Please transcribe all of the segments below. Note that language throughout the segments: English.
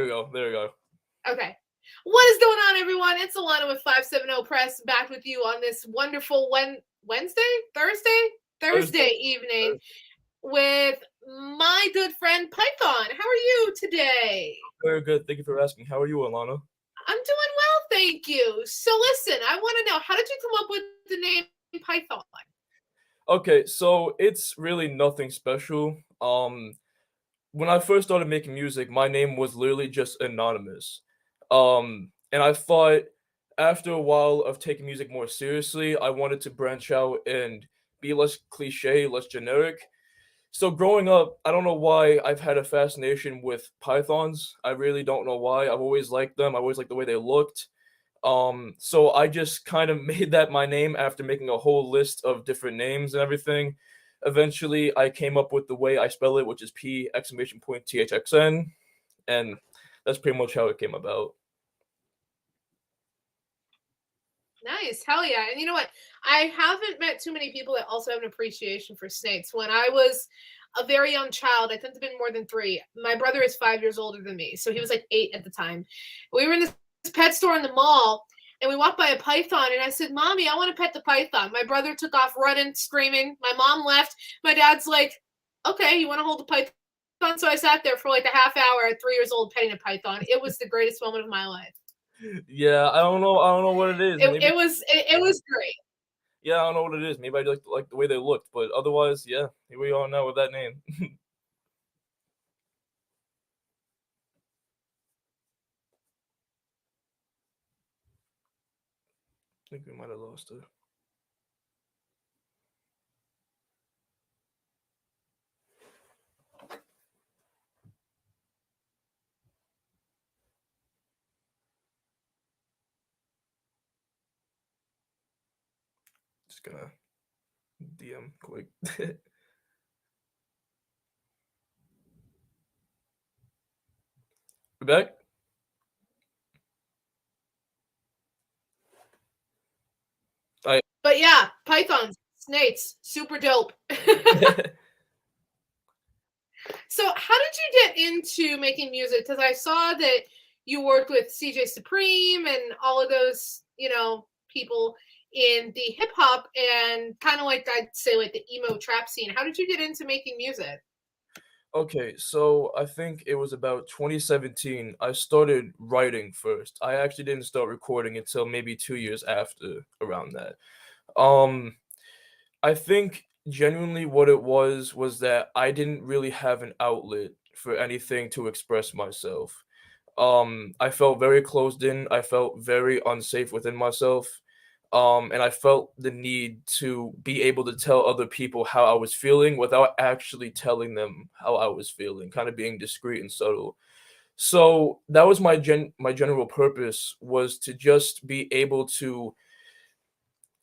There we go. There we go. Okay. What is going on, everyone? It's Alonna with 570 Press, back with you on this wonderful Thursday evening with my good friend Python. How are you today? Very good. Thank you for asking. How are you, Alana? I'm doing well, thank you. So listen, I want to know, how did you come up with the name Python? Okay, so it's really nothing special. When I first started making music, my name was literally just anonymous. And I thought after a while of taking music more seriously, I wanted to branch out and be less cliche, less generic. So growing up, I don't know why I've had a fascination with pythons. I really don't know why. I've always liked them. I always liked the way they looked. So I just kind of made that my name after making a whole list of different names and everything. Eventually, I came up with the way I spell it, which is P exclamation point THXN, and that's pretty much how it came about. Nice. Hell yeah. And you know what? I haven't met too many people that also have an appreciation for snakes. When I was a very young child, I think I've been more than 3. My brother is 5 years older than me, so he was like 8 at the time. We were in this pet store in the mall, and we walked by a python, and I said, "Mommy, I want to pet the python." My brother took off running, screaming. My mom left. My dad's like, "Okay, you want to hold the python?" So I sat there for like a half hour at 3 years old petting a python. It was the greatest moment of my life. Yeah, I don't know. I don't know what it is. Maybe It was great. yeah, I don't know what it is. Maybe I like the way they looked, but otherwise, yeah, here we are now with that name. I think we might have lost her. Just gonna DM quick. We back? I But yeah, pythons, snakes, super dope. So how did you get into making music? Because I saw that you worked with CJ Supreme and all of those, people in the hip hop and kind of like, I'd say, like the emo trap scene. How did you get into making music? Okay, so I think it was about 2017. I started writing first. I actually didn't start recording until maybe 2 years after, around that. Um, I think genuinely what it was that I didn't really have an outlet for anything to express myself. I felt very closed in. I felt very unsafe within myself. And I felt the need to be able to tell other people how I was feeling without actually telling them how I was feeling, kind of being discreet and subtle. So that was my general purpose, was to just be able to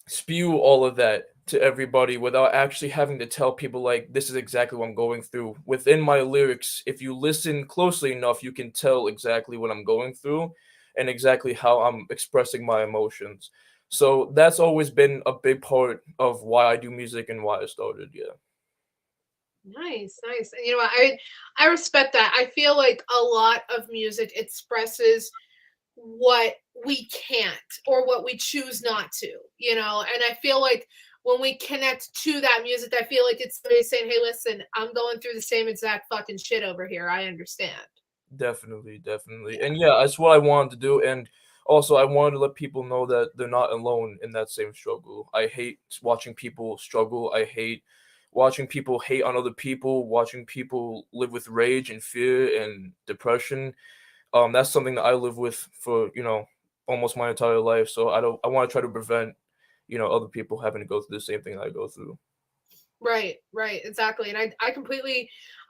spew all of that to everybody without actually having to tell people like this is exactly what I'm going through. Within my lyrics, if you listen closely enough, you can tell exactly what I'm going through and exactly how I'm expressing my emotions. So that's always been a big part of why I do music and why I started. Yeah. Nice, nice. And you know what? I respect that. I feel like a lot of music expresses what we can't or what we choose not to, and I feel like when we connect to that music, I feel like it's somebody saying, "Hey, listen, I'm going through the same exact fucking shit over here. I understand." Definitely, definitely. Yeah. And yeah, that's what I wanted to do. And also, I wanted to let people know that they're not alone in that same struggle. I hate watching people struggle. I hate watching people hate on other people, watching people live with rage and fear and depression. That's something that I live with for, almost my entire life. So I want to try to prevent, other people having to go through the same thing that I go through. Right, right, exactly. And I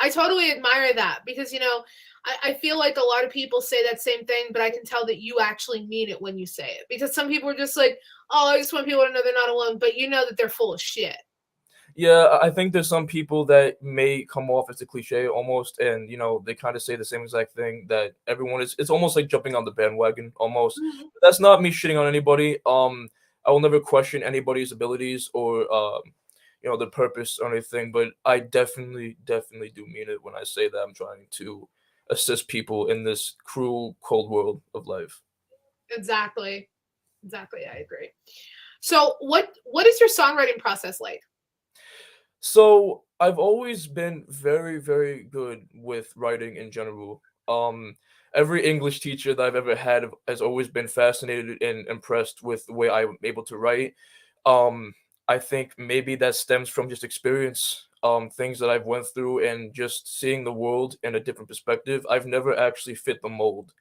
totally admire that because, I feel like a lot of people say that same thing, but I can tell that you actually mean it when you say it, because some people are just like, "Oh, I just want people to know they're not alone," but you know that they're full of shit. Yeah, I think there's some people that may come off as a cliche almost, and they kind of say the same exact thing that everyone is. It's almost like jumping on the bandwagon almost. Mhm. But that's not me shitting on anybody. I will never question anybody's abilities or the purpose or anything. But I definitely do mean it when I say that I'm trying to assist people in this cruel, cold world of life. Exactly. Exactly. I agree. So what is your songwriting process like? So I've always been very, very good with writing in general. Every English teacher that I've ever had has always been fascinated and impressed with the way I'm able to write. Um, I think maybe that stems from just experience, things that I've went through, and just seeing the world in a different perspective. I've never actually fit the mold,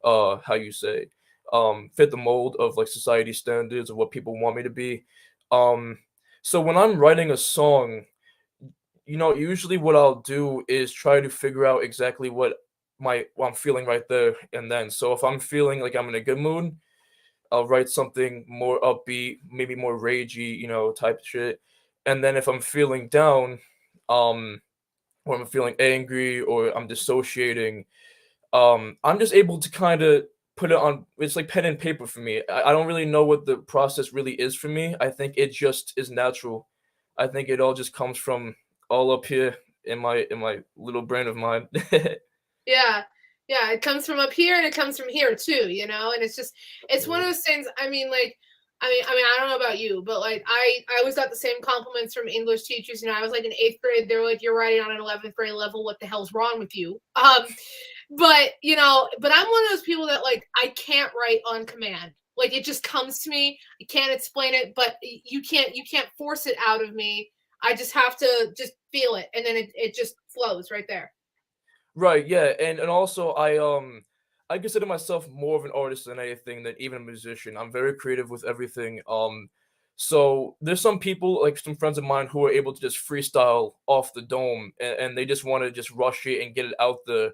how you say, fit the mold of like society standards of what people want me to be. Um, so when I'm writing a song, usually what I'll do is try to figure out exactly what I'm feeling right there and then. So if I'm feeling like I'm in a good mood, I'll write something more upbeat, maybe more ragey, type shit. And then if I'm feeling down, um, or I'm feeling angry or I'm dissociating, I'm just able to kind of put it on. It's like pen and paper for me. I don't really know what the process really is for me. I think it just is natural. I think it all just comes from all up here in my little brain of mine. Yeah. Yeah, it comes from up here and it comes from here too, and it's just it's one Yeah. of those things. I mean, like, I don't know about you, but like I always got the same compliments from English teachers. I was like in 8th grade, they were like, "You're writing on an 11th grade level. What the hell's wrong with you?" But I'm one of those people that like I can't write on command. Like it just comes to me. I can't explain it, but you can't force it out of me. I just have to just feel it, and then it just flows right there. Right, yeah, and also I consider myself more of an artist than anything than even a musician. I'm very creative with everything. So there's some people, like some friends of mine, who are able to just freestyle off the dome, and they just want to just rush it and get it out there.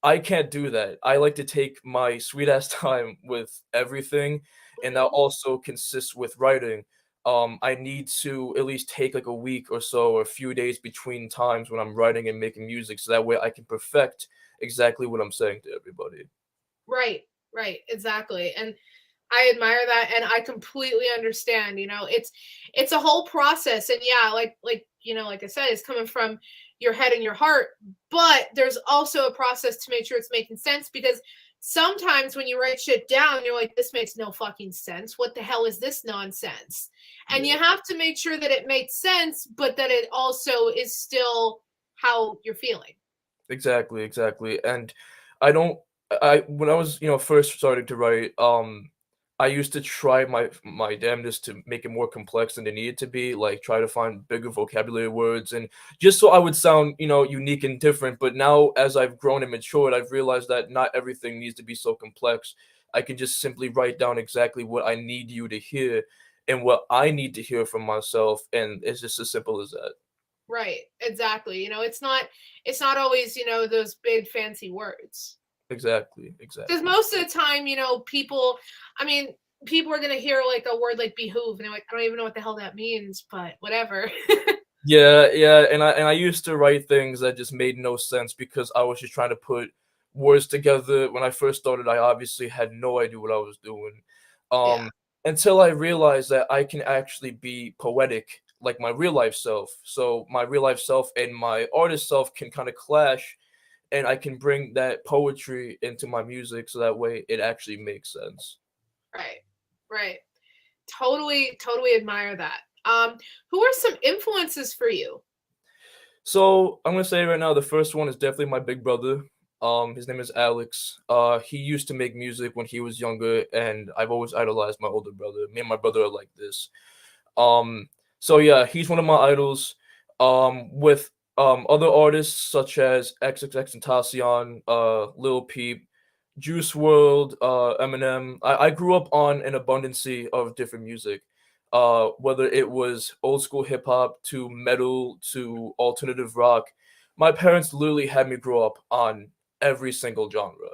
I can't do that. I like to take my sweet ass time with everything, and that Mhm. also consists with writing. I need to at least take like a week or so, or a few days between times when I'm writing and making music, so that way I can perfect exactly what I'm saying to everybody. Right, right, exactly. And I admire that and I completely understand, it's a whole process and yeah, like I said, it's coming from your head and your heart, but there's also a process to make sure it's making sense because sometimes when you write shit down, you're like, this makes no fucking sense. What the hell is this nonsense? And you Yeah. have to make sure that it makes sense, but that it also is still how you're feeling. Exactly, exactly. And I don't I when I was, first starting to write, I used to try my damnedest to make it more complex than it needed to be, like try to find bigger vocabulary words and just so I would sound, unique and different. But now as I've grown and matured, I've realized that not everything needs to be so complex. I can just simply write down exactly what I need you to hear and what I need to hear from myself, and it's just as simple as that. Right, exactly. It's not always, those big fancy words. Exactly, Because exactly. most of the time, I mean, people are gonna hear like a word like behoove, and they're like, I don't even know what the hell that means, but whatever. Yeah, yeah, and I used to write things that just made no sense because I was just trying to put words together. When I first started, I obviously had no idea what I was doing. Yeah, Um, until I realized that I can actually be poetic like my real life self. So my real life self and my artist self can kind of clash, and I can bring that poetry into my music so that way it actually makes sense. right, right. Totally, totally admire that. Who are some influences for you? So I'm gonna say right now, the first one is definitely my big brother. His name is Alex. He used to make music when he was younger, and I've always idolized my older brother. Me and my brother are like this. Um, so yeah, he's one of my idols. With other artists such as XXXTentacion, Lil Peep, Juice World, Eminem. I grew up on an abundancy of different music. Whether it was old school hip hop to metal to alternative rock, my parents literally had me grow up on every single genre.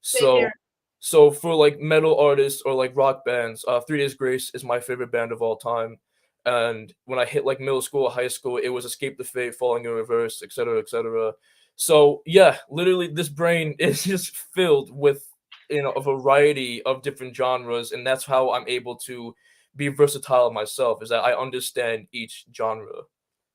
Same here. So for like metal artists or like rock bands, Three Days Grace is my favorite band of all time. And when I hit like middle school, high school, it was Escape the Fate, Falling in Reverse, etc., etc. So yeah, literally, this brain is just filled with a variety of different genres, and that's how I'm able to be versatile myself. Is that I understand each genre.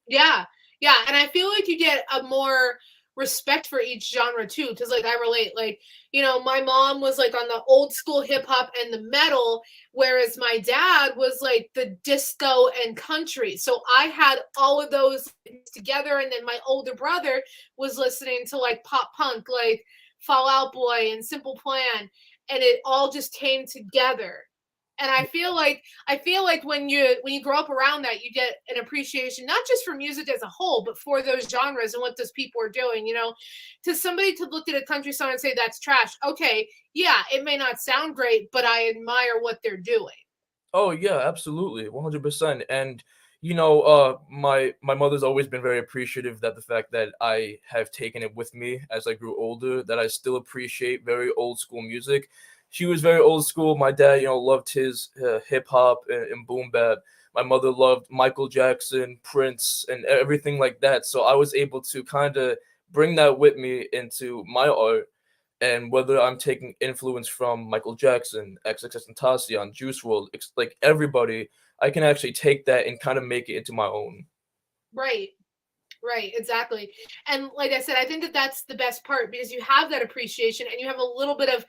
Yeah, yeah, and I feel like you get a more respect for each genre too, because like I relate, like, you know, my mom was like on the old school hip hop and the metal, whereas my dad was like the disco and country. So I had all of those together, and then my older brother was listening to like pop punk, like Fall Out Boy and Simple Plan, and it all just came together. And I feel like when you grow up around that, you get an appreciation not just for music as a whole, but for those genres and what those people are doing. You know, to somebody to look at a country song and say that's trash. Okay, yeah, it may not sound great, but I admire what they're doing. Oh yeah, absolutely, 100%. And my mother's always been very appreciative that the fact that I have taken it with me as I grew older, that I still appreciate very old school music. She was very old school. My dad, loved his hip hop and boom bap. My mother loved Michael Jackson, Prince, and everything like that. So I was able to kind of bring that with me into my art, and whether I'm taking influence from Michael Jackson, XXXTentacion, Juice WRLD, like everybody, I can actually take that and kind of make it into my own. Right. Right, exactly. And like I said, I think that that's the best part because you have that appreciation and you have a little bit of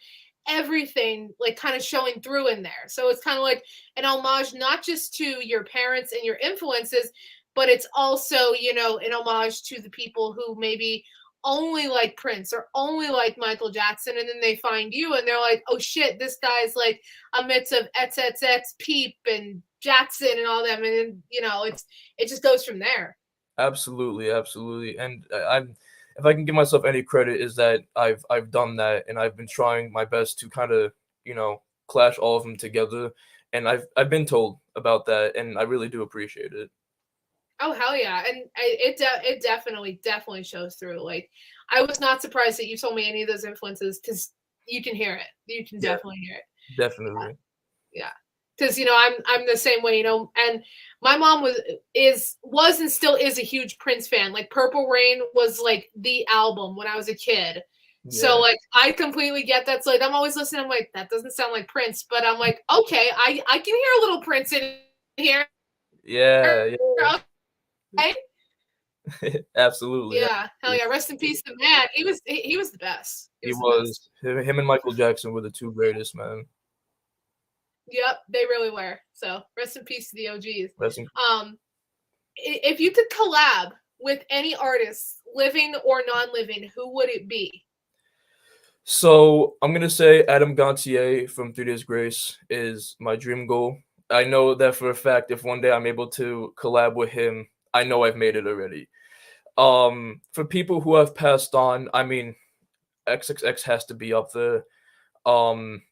everything like kind of showing through in there. So it's kind of like an homage not just to your parents and your influences, but it's also, you know, an homage to the people who maybe only like Prince or only like Michael Jackson, and then they find you and they're like, oh shit, this guy's like a mix of XXX, Peep, and Jackson and all them, and then, you know, it just goes from there. Absolutely, absolutely. And I'm if I can give myself any credit, is that I've done that, and I've been trying my best to kind of clash all of them together, and I've been told about that, and I really do appreciate it. Oh hell yeah, and it definitely shows through. Like I was not surprised that you told me any of those influences because you can hear it. You can Yeah, definitely hear it. definitely. Yeah, because you know I'm the same way. You know, and my mom was and still is a huge Prince fan. Like Purple Rain was like the album when I was a kid. So Yeah, like I completely get that. So like I'm always listening. I'm like that doesn't sound like Prince, but I'm like okay, I can hear a little Prince in here. yeah, Okay. yeah. Absolutely. Yeah, hell yeah. Rest in peace to Matt. He was the best. He He was the best. was him and Michael Jackson were the two greatest, man. Yep, they really were. So rest in peace to the OGs. Rest in Um, if you could collab with any artist, living or non-living, who would it be? So I'm gonna say Adam Gontier from 3 Days Grace is my dream goal. I know that for a fact. If one day I'm able to collab with him, I know I've made it already. For people who have passed on, I mean, XXX has to be up there. Um,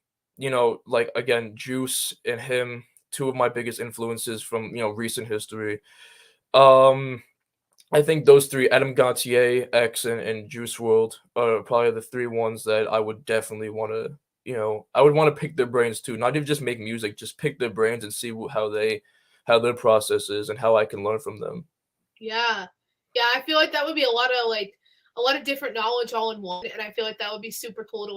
like again, Juice and him, two of my biggest influences from recent history. Um, I think those three, Adam Gontier, X, and Juice World, are probably the three ones that I would definitely want to, I would want to pick their brains too. Not even just make music, just pick their brains and see how their process is and how I can learn from them. Yeah, yeah. I feel like that would be a lot of different knowledge all in one, and I feel like that would be super cool to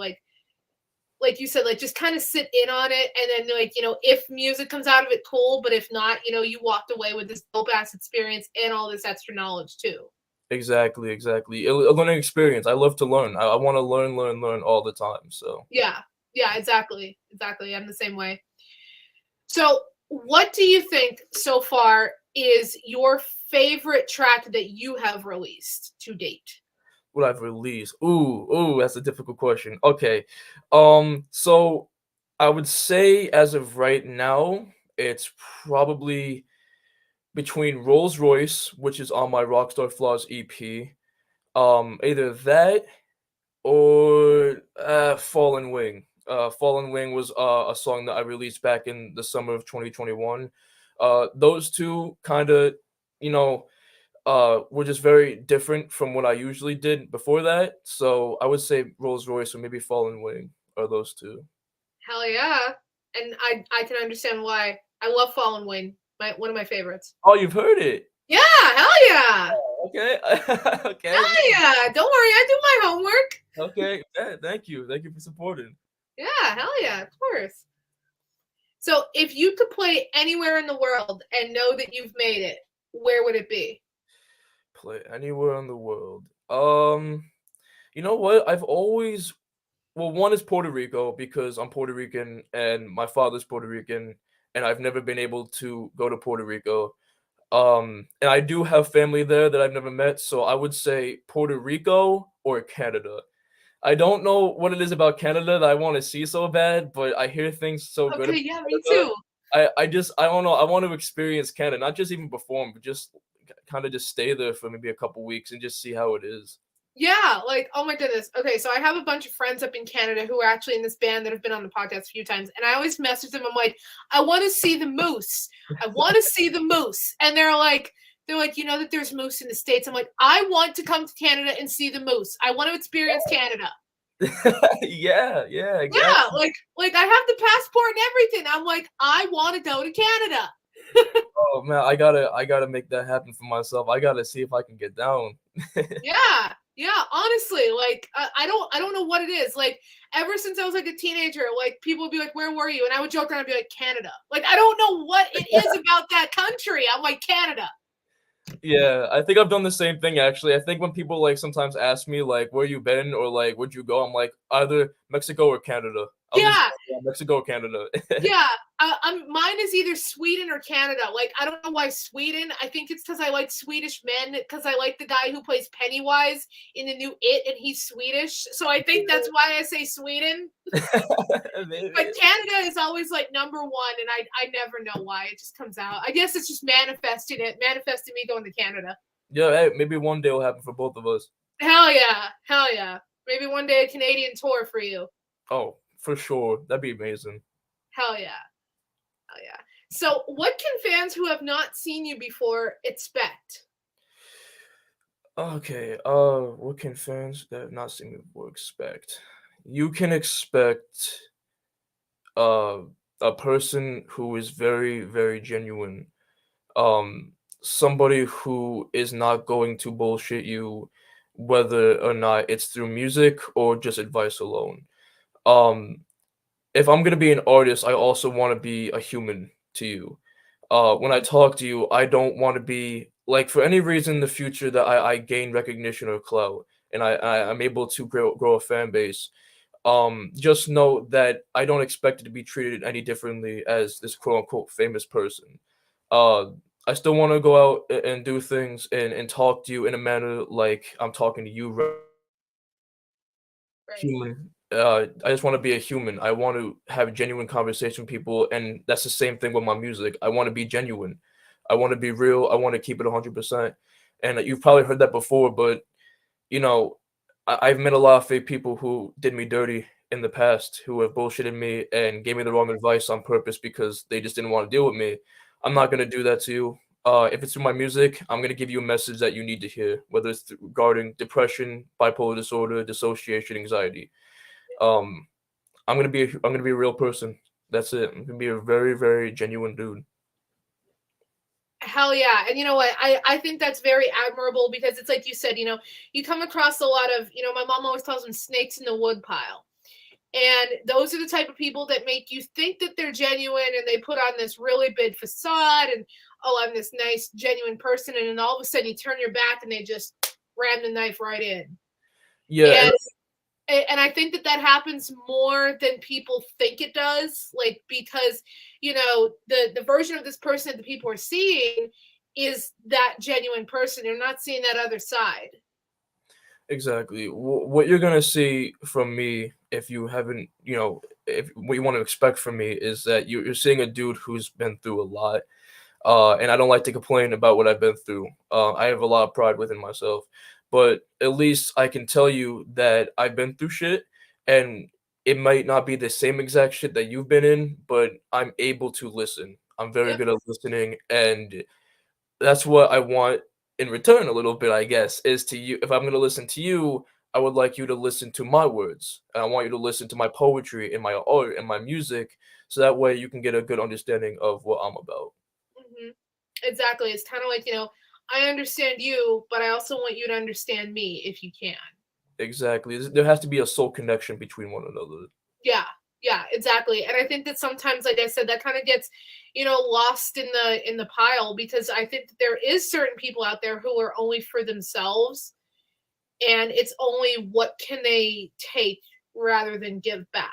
like you said, like just kind of sit in on it, and then like you know if music comes out of it, cool. But if not, you know you walked away with this dope ass experience and all this extra knowledge too. Exactly, exactly. A learning experience. I love to learn. I want to learn, learn, learn all the time. So Yeah, yeah, exactly, exactly. I'm the same way. So, what do you think so far is your favorite track that you have released to date? what I've released. Ooh, that's a difficult question. Okay. So I would say as of right now, it's probably between Rolls Royce, which is on my Rockstar Flaws EP, either that or Fallen Wing. Fallen Wing was a song that I released back in the summer of 2021. Those two kind of, you know, were just very different from what I usually did before that. So I would say Rolls Royce or maybe Fallen Wing are those two. Hell yeah. And I can understand why. I love Fallen Wayne. One of my favorites. Oh, you've heard it. Yeah, hell yeah. Okay. Okay. Hell yeah. Don't worry, I do my homework. Okay. Yeah, thank you. Thank you for supporting. Yeah, hell yeah, of course. So if you could play anywhere in the world and know that you've made it, where would it be? Play anywhere in the world. You know what? I've always well, one is Puerto Rico because I'm Puerto Rican and my father's Puerto Rican, and I've never been able to go to Puerto Rico. And I do have family there that I've never met, so I would say Puerto Rico or Canada. I don't know what it is about Canada that I want to see so bad, but I hear things so good Okay, about yeah, me Canada. too. I don't know. I want to experience Canada, not just even perform, but just kind of just stay there for maybe a couple weeks and just see how it is. Yeah, like, oh my goodness. Okay, so I have a bunch of friends up in Canada who are actually in this band that have been on the podcast a few times, and I always message them. I'm like, I want to see the moose. I want to see the moose, and they're like, you know that there's moose in the States. I'm like, I want to come to Canada and see the moose. I want to experience Canada. Yeah, yeah, Yeah, exactly. like I have the passport and everything. I'm like, I want to go to Canada. Oh man, I gotta make that happen for myself. I gotta see if I can get down. Yeah, yeah. Honestly, like I don't know what it is. Like ever since I was like a teenager, like people would be like, "Where were you?" And I would joke around and be like, "Canada." Like I don't know what it is about that country. I'm like Canada. Yeah, I think I've done the same thing actually. I think when people like sometimes ask me like where you been or like where'd you go, I'm like either Mexico or Canada. I'll just Yeah, yeah, Mexico or Canada. yeah. Mine is either Sweden or Canada. Like I don't know why Sweden. I think it's because I like Swedish men. Because I like the guy who plays Pennywise in the new It, and he's Swedish. So I think that's why I say Sweden. But Maybe. Canada is always like number one, and I never know why. It just comes out. I guess it's just manifesting me going to Canada. Yeah, hey, maybe one day will happen for both of us. Hell yeah, hell yeah. Maybe one day a Canadian tour for you. Oh, for sure. That'd be amazing. Hell yeah, hell yeah. So, what can fans who have not seen you before expect? Okay, what can fans that have not seen me before expect? You can expect uh a person who is very, very genuine. Somebody who is not going to bullshit you, whether or not it's through music or just advice alone. Um, if I'm gonna be an artist, I also want to be a human to you. When I talk to you, I don't want to be like for any reason in the future that I gain recognition or clout and I'm able to grow a fan base. Just know that I don't expect it to be treated any differently as this quote unquote famous person. Uh, I still want to go out and do things and talk to you in a manner like I'm talking to you, Right. human. I just want to be a human. I want to have genuine conversation with people, and that's the same thing with my music. I want to be genuine. I want to be real. I want to keep it 100%. And you've probably heard that before, but you know, I've met a lot of fake people who did me dirty in the past, who have bullshitted me and gave me the wrong advice on purpose because they just didn't want to deal with me. I'm not gonna do that to you. If it's through my music, I'm gonna give you a message that you need to hear, whether it's regarding depression, bipolar disorder, dissociation, anxiety. Um, I'm gonna be a real person. That's it. I'm gonna be a very, very genuine dude. Hell yeah. And you know what? I think that's very admirable because it's like you said, you come across a lot of, my mom always calls them snakes in the wood pile. And those are the type of people that make you think that they're genuine and they put on this really big facade and, oh, I'm this nice, genuine person. And then all of a sudden you turn your back and they just ram the knife right in. Yeah, and And and I think that that happens more than people think it does, like because the version of this person that people are seeing is that genuine person. They're not seeing that other side. exactly. What you're gonna see from me, if you haven't, if what you want to expect from me is that you're seeing a dude who's been through a lot. And I don't like to complain about what I've been through. I have a lot of pride within myself, but at least I can tell you that I've been through shit, and it might not be the same exact shit that you've been in, but I'm able to listen. I'm very Yep. good at listening, and that's what I want in return a little bit, I guess, is to you. If I'm gonna listen to you, I would like you to listen to my words, and I want you to listen to my poetry and my art and my music, so that way you can get a good understanding of what I'm about. Hmm. Exactly. It's kind of like, I understand you, but I also want you to understand me if you can. Exactly. There has to be a soul connection between one another. Yeah. Yeah, exactly. And I think that sometimes, like I said, that kind of gets, lost in the pile because I think that there is certain people out there who are only for themselves and it's only what can they take rather than give back.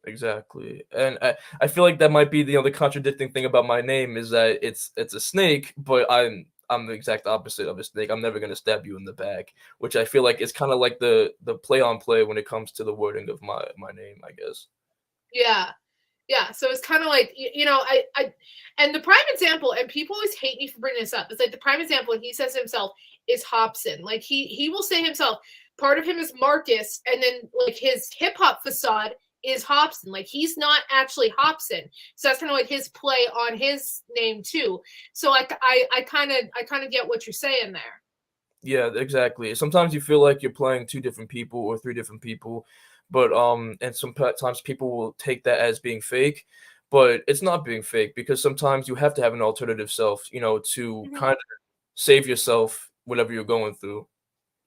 Exactly, and I feel like that might be the other contradicting thing about my name is that it's a snake, but I'm the exact opposite of a snake. I'm never gonna stab you in the back, which I feel like is kind of like the play on play when it comes to the wording of my name, I guess. Yeah. Yeah, so it's kind of like and the prime example, and people always hate me for bringing this up. It's like the prime example, and he says himself is Hobson. Like he will say himself, part of him is Marcus, and then like his hip hop facade is Hobson. Like he's not actually Hobson. So that's kind of like his play on his name too. So I kind of get what you're saying there. Yeah, exactly. Sometimes you feel like you're playing two different people or three different people, but and sometimes people will take that as being fake, but it's not being fake because sometimes you have to have an alternative self, to Mhm. kind of save yourself whatever you're going through.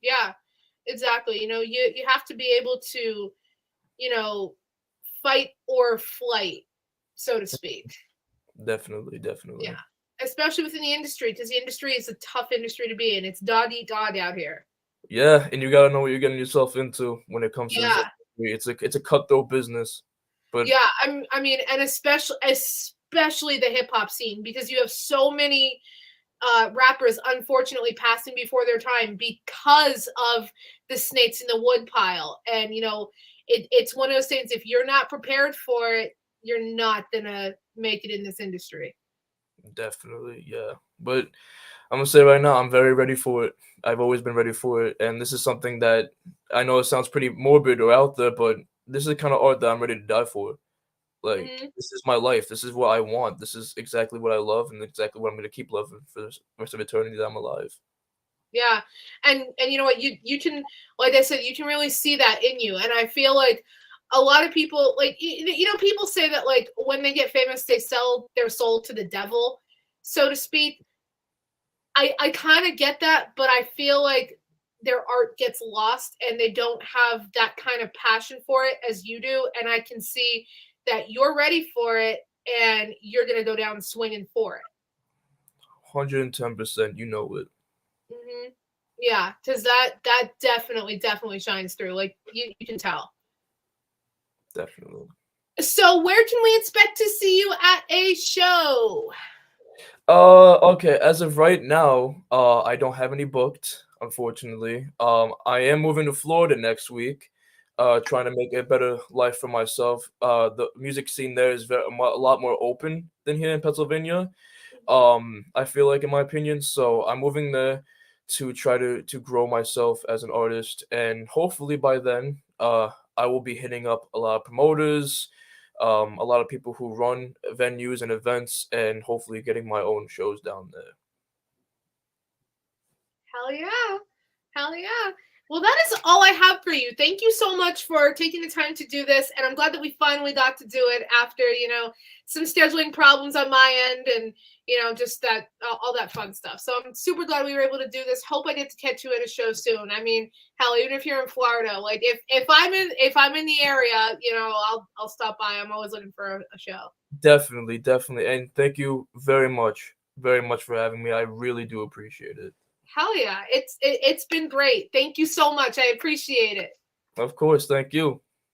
Yeah, exactly. You have to be able to, you know, fight or flight, so to speak. Definitely, Yeah. definitely. Especially within the industry, because the industry is a tough industry to be in. It's dog eat dog out here. Yeah, and you gotta know what you're getting yourself into when it comes to this Yeah. industry. It's a cutthroat business, but Yeah. I mean, and especially the hip hop scene, because you have so many rappers unfortunately passing before their time because of the snakes in the wood pile. And it's one of those things, if you're not prepared for it, you're not gonna make it in this industry. definitely, yeah. But I'm gonna say right now, I'm very ready for it. I've always been ready for it, and this is something that I know it sounds pretty morbid or out there, but this is the kind of art that I'm ready to die for. Like, Hmm. this is my life. This is what I want. This is exactly what I love, and exactly what I'm gonna keep loving for the rest of eternity that I'm alive. Yeah. And you know what, you can, like I said, you can really see that in you. And I feel like a lot of people, like people say that like when they get famous they sell their soul to the devil, so to speak. I kind of get that, but I feel like their art gets lost and they don't have that kind of passion for it as you do. And I can see that you're ready for it and you're going to go down swinging for it. 110%, you know it. Hmm. Yeah, because that definitely shines through. Like you can tell. Definitely. So where can we expect to see you at a show? Okay. As of right now, I don't have any booked, unfortunately. I am moving to Florida next week, trying to make a better life for myself. The music scene there is a lot more open than here in Pennsylvania. I feel like, in my opinion, so I'm moving there to try to grow myself as an artist, and hopefully by then, I will be hitting up a lot of promoters, a lot of people who run venues and events, and hopefully getting my own shows down there. Hell yeah. Hell yeah. Well, that is all I have for you. Thank you so much for taking the time to do this. And I'm glad that we finally got to do it after, some scheduling problems on my end and, just that, all that fun stuff. So I'm super glad we were able to do this. Hope I get to catch you at a show soon. I mean, hell, even if you're in Florida, like if I'm in the area, I'll stop by. I'm always looking for a show. Definitely, definitely, and thank you very much for having me. I really do appreciate it. Hell yeah. It's been great. Thank you so much. I appreciate it. Of course, thank you.